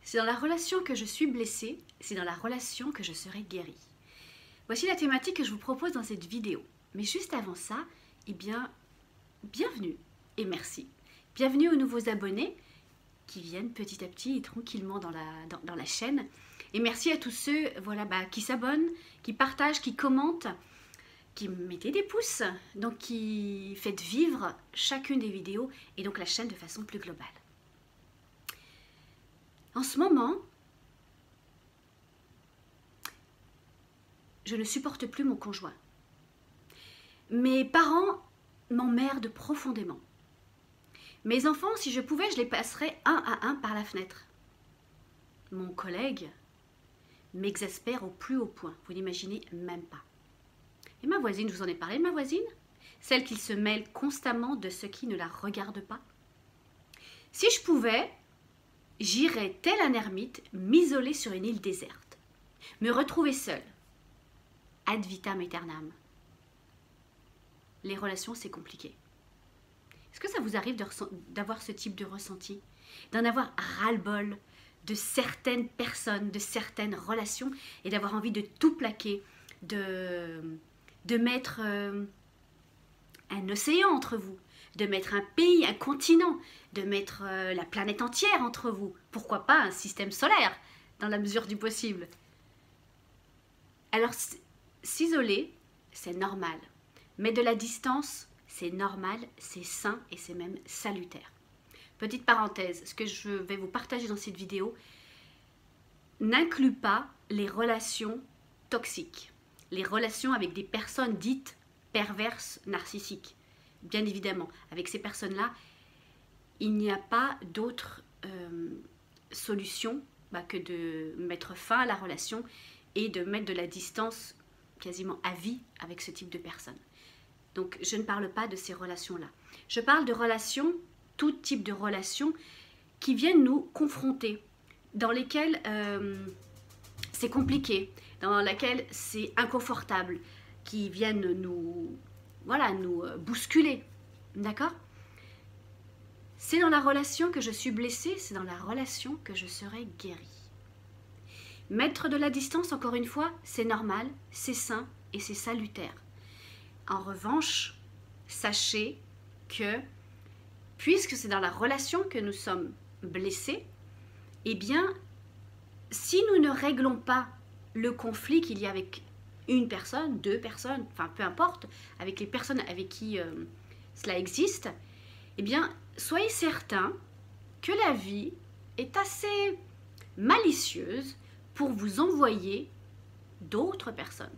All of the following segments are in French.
C'est dans la relation que je suis blessée, c'est dans la relation que je serai guérie. Voici la thématique que je vous propose dans cette vidéo. Mais juste avant ça, eh bien, bienvenue et merci. Bienvenue aux nouveaux abonnés qui viennent petit à petit et tranquillement dans la chaîne. Et merci à tous ceux qui s'abonnent, qui partagent, qui commentent, qui mettez des pouces, donc qui faites vivre chacune des vidéos et donc la chaîne de façon plus globale. En ce moment, je ne supporte plus mon conjoint. Mes parents m'emmerdent profondément. Mes enfants, si je pouvais, je les passerais un à un par la fenêtre. Mon collègue m'exaspère au plus haut point, vous n'imaginez même pas. Et ma voisine, je vous en ai parlé de ma voisine? Celle qui se mêle constamment de ce qui ne la regarde pas. Si je pouvais, j'irais, tel un ermite, m'isoler sur une île déserte, me retrouver seule, ad vitam aeternam. Les relations, c'est compliqué. Est-ce que ça vous arrive d'avoir ce type de ressenti? D'en avoir ras-le-bol de certaines personnes, de certaines relations, et d'avoir envie de tout plaquer, de mettre un océan entre vous, de mettre un pays, un continent, de mettre la planète entière entre vous. Pourquoi pas un système solaire, dans la mesure du possible. Alors, s'isoler, c'est normal. Mettre de la distance, c'est normal, c'est sain et c'est même salutaire. Petite parenthèse, ce que je vais vous partager dans cette vidéo n'inclut pas les relations toxiques, les relations avec des personnes dites perverses, narcissiques. Bien évidemment, avec ces personnes-là, il n'y a pas d'autre solution que de mettre fin à la relation et de mettre de la distance quasiment à vie avec ce type de personnes. Donc, je ne parle pas de ces relations-là. Je parle de relations, tout type de relations qui viennent nous confronter, dans lesquelles c'est compliqué, dans lesquelles c'est inconfortable, qui viennent nous bousculer. D'accord? C'est dans la relation que je suis blessée, c'est dans la relation que je serai guérie. Mettre de la distance, encore une fois, c'est normal, c'est sain et c'est salutaire. En revanche, sachez que, puisque c'est dans la relation que nous sommes blessés, eh bien, si nous ne réglons pas le conflit qu'il y a avec une personne, deux personnes, enfin peu importe, avec les personnes avec qui cela existe, eh bien, soyez certains que la vie est assez malicieuse pour vous envoyer d'autres personnes,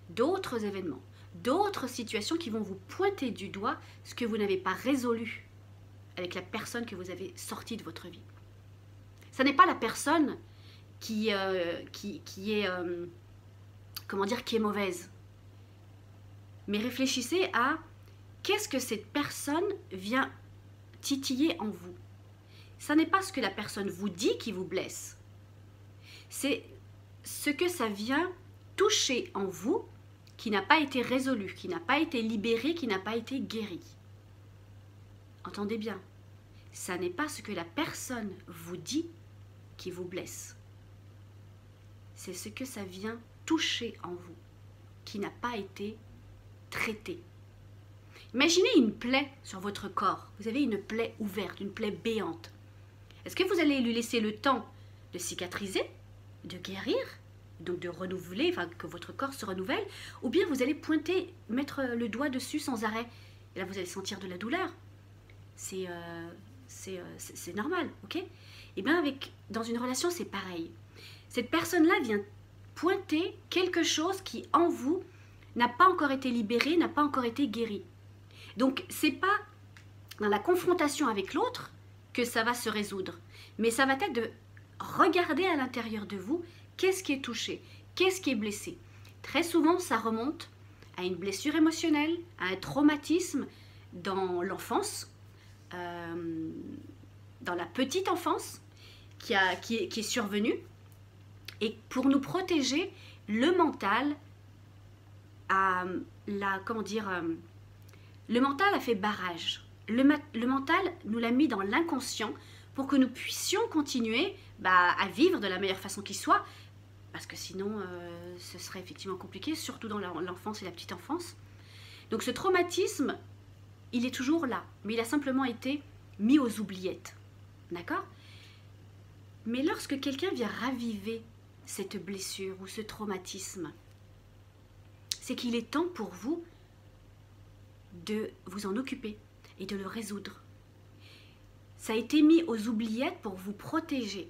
d'autres événements, d'autres situations qui vont vous pointer du doigt ce que vous n'avez pas résolu avec la personne que vous avez sortie de votre vie. Ce n'est pas la personne qui est mauvaise. Mais réfléchissez à qu'est-ce que cette personne vient titiller en vous. Ce n'est pas ce que la personne vous dit qui vous blesse. C'est ce que ça vient toucher en vous qui n'a pas été résolu, qui n'a pas été libéré, qui n'a pas été guéri. Entendez bien, ça n'est pas ce que la personne vous dit qui vous blesse. C'est ce que ça vient toucher en vous, qui n'a pas été traité. Imaginez une plaie sur votre corps. Vous avez une plaie ouverte, une plaie béante. Est-ce que vous allez lui laisser le temps de cicatriser, de guérir, donc de renouveler, que votre corps se renouvelle, ou bien vous allez pointer, mettre le doigt dessus sans arrêt, et là vous allez sentir de la douleur. C'est normal, ok? Et bien dans une relation, c'est pareil. Cette personne-là vient pointer quelque chose qui, en vous, n'a pas encore été libéré, n'a pas encore été guéri. Donc, c'est pas dans la confrontation avec l'autre que ça va se résoudre, mais ça va être de regarder à l'intérieur de vous qu'est-ce qui est touché, qu'est-ce qui est blessé. Très souvent, ça remonte à une blessure émotionnelle, à un traumatisme dans l'enfance, dans la petite enfance qui est survenue. Et pour nous protéger, le mental le mental a fait barrage. Le mental nous l'a mis dans l'inconscient pour que nous puissions continuer à vivre de la meilleure façon qui soit, parce que sinon ce serait effectivement compliqué, surtout dans l'enfance et la petite enfance. Donc ce traumatisme, il est toujours là, mais il a simplement été mis aux oubliettes, d'accord? Mais lorsque quelqu'un vient raviver cette blessure ou ce traumatisme, c'est qu'il est temps pour vous de vous en occuper et de le résoudre. Ça a été mis aux oubliettes pour vous protéger.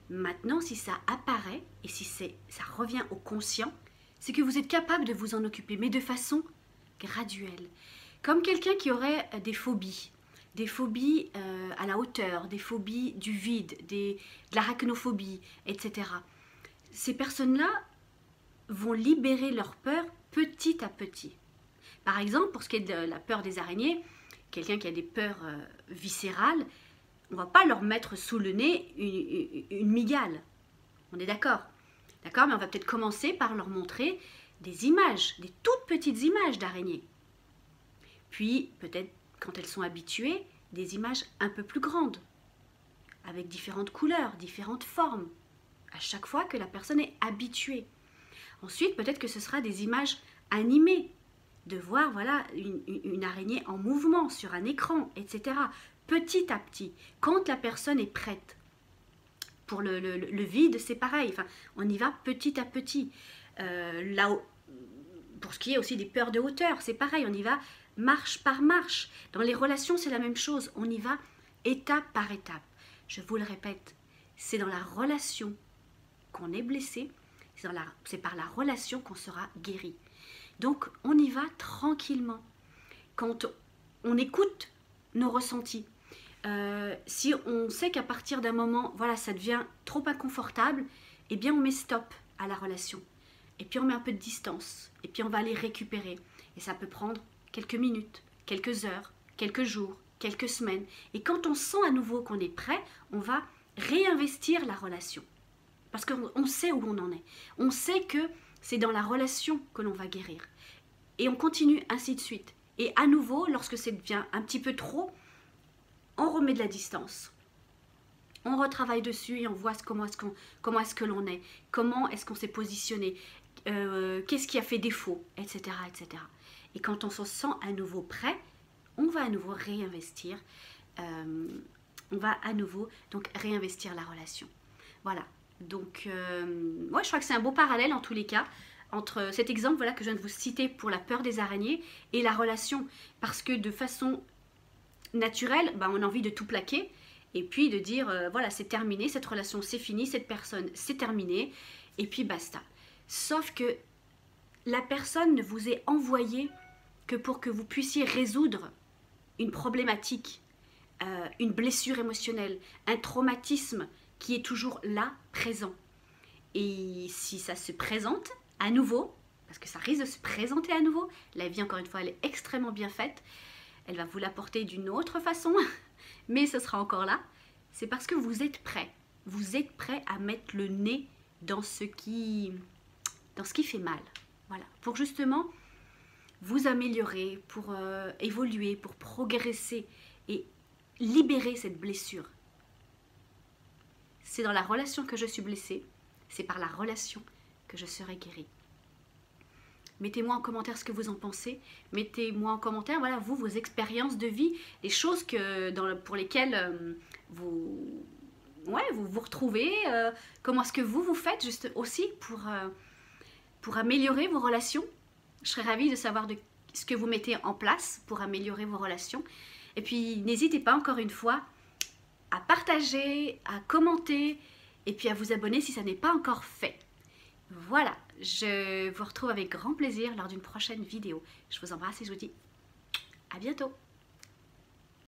Maintenant, si ça apparaît et si ça revient au conscient, c'est que vous êtes capable de vous en occuper, mais de façon graduelle. Comme quelqu'un qui aurait des phobies à la hauteur, des phobies du vide, de l'arachnophobie, etc. Ces personnes-là vont libérer leur peur petit à petit. Par exemple, pour ce qui est de la peur des araignées, quelqu'un qui a des peurs viscérales, on ne va pas leur mettre sous le nez une mygale. On est d'accord? D'accord, mais on va peut-être commencer par leur montrer des images, des toutes petites images d'araignées. Puis, peut-être, quand elles sont habituées, des images un peu plus grandes, avec différentes couleurs, différentes formes, à chaque fois que la personne est habituée. Ensuite, peut-être que ce sera des images animées, de voir voilà, une araignée en mouvement sur un écran, etc. Petit à petit, quand la personne est prête. Pour le vide, c'est pareil, enfin, on y va petit à petit. Pour ce qui est aussi des peurs de hauteur, c'est pareil, on y va marche par marche. Dans les relations, c'est la même chose, on y va étape par étape. Je vous le répète, c'est dans la relation qu'on est blessé, c'est par la relation qu'on sera guéri. Donc, on y va tranquillement. Quand on écoute nos ressentis, si on sait qu'à partir d'un moment, voilà, ça devient trop inconfortable, eh bien, on met stop à la relation. Et puis, on met un peu de distance. Et puis, on va aller récupérer. Et ça peut prendre quelques minutes, quelques heures, quelques jours, quelques semaines. Et quand on sent à nouveau qu'on est prêt, on va réinvestir la relation. Parce qu'on sait où on en est. On sait que c'est dans la relation que l'on va guérir. Et on continue ainsi de suite. Et à nouveau, lorsque ça devient un petit peu trop, on remet de la distance. On retravaille dessus et on voit comment est-ce que l'on est. Comment est-ce qu'on s'est positionné. Qu'est-ce qui a fait défaut, etc., etc. Et quand on se sent à nouveau prêt, on va à nouveau réinvestir. On va à nouveau donc réinvestir la relation. Voilà. Donc, ouais, je crois que c'est un beau parallèle en tous les cas entre cet exemple voilà, que je viens de vous citer pour la peur des araignées et la relation. Parce que de façon naturelle, on a envie de tout plaquer et puis de dire, voilà, c'est terminé, cette relation c'est fini, cette personne c'est terminé et puis basta. Sauf que la personne ne vous est envoyée que pour que vous puissiez résoudre une problématique, une blessure émotionnelle, un traumatisme qui est toujours là, présent. Et si ça se présente à nouveau, parce que ça risque de se présenter à nouveau, la vie encore une fois elle est extrêmement bien faite, elle va vous l'apporter d'une autre façon, mais ce sera encore là, c'est parce que vous êtes prêt. Vous êtes prêt à mettre le nez dans ce qui fait mal. Voilà, pour justement vous améliorer, pour évoluer, pour progresser et libérer cette blessure. C'est dans la relation que je suis blessée, c'est par la relation que je serai guérie. Mettez-moi en commentaire ce que vous en pensez. Mettez-moi en commentaire, voilà, vos expériences de vie, les choses pour lesquelles vous vous retrouvez. Comment est-ce que vous faites juste aussi pour améliorer vos relations. Je serais ravie de savoir ce que vous mettez en place pour améliorer vos relations. Et puis, n'hésitez pas encore une fois à partager, à commenter et puis à vous abonner si ça n'est pas encore fait. Voilà, je vous retrouve avec grand plaisir lors d'une prochaine vidéo. Je vous embrasse et je vous dis à bientôt.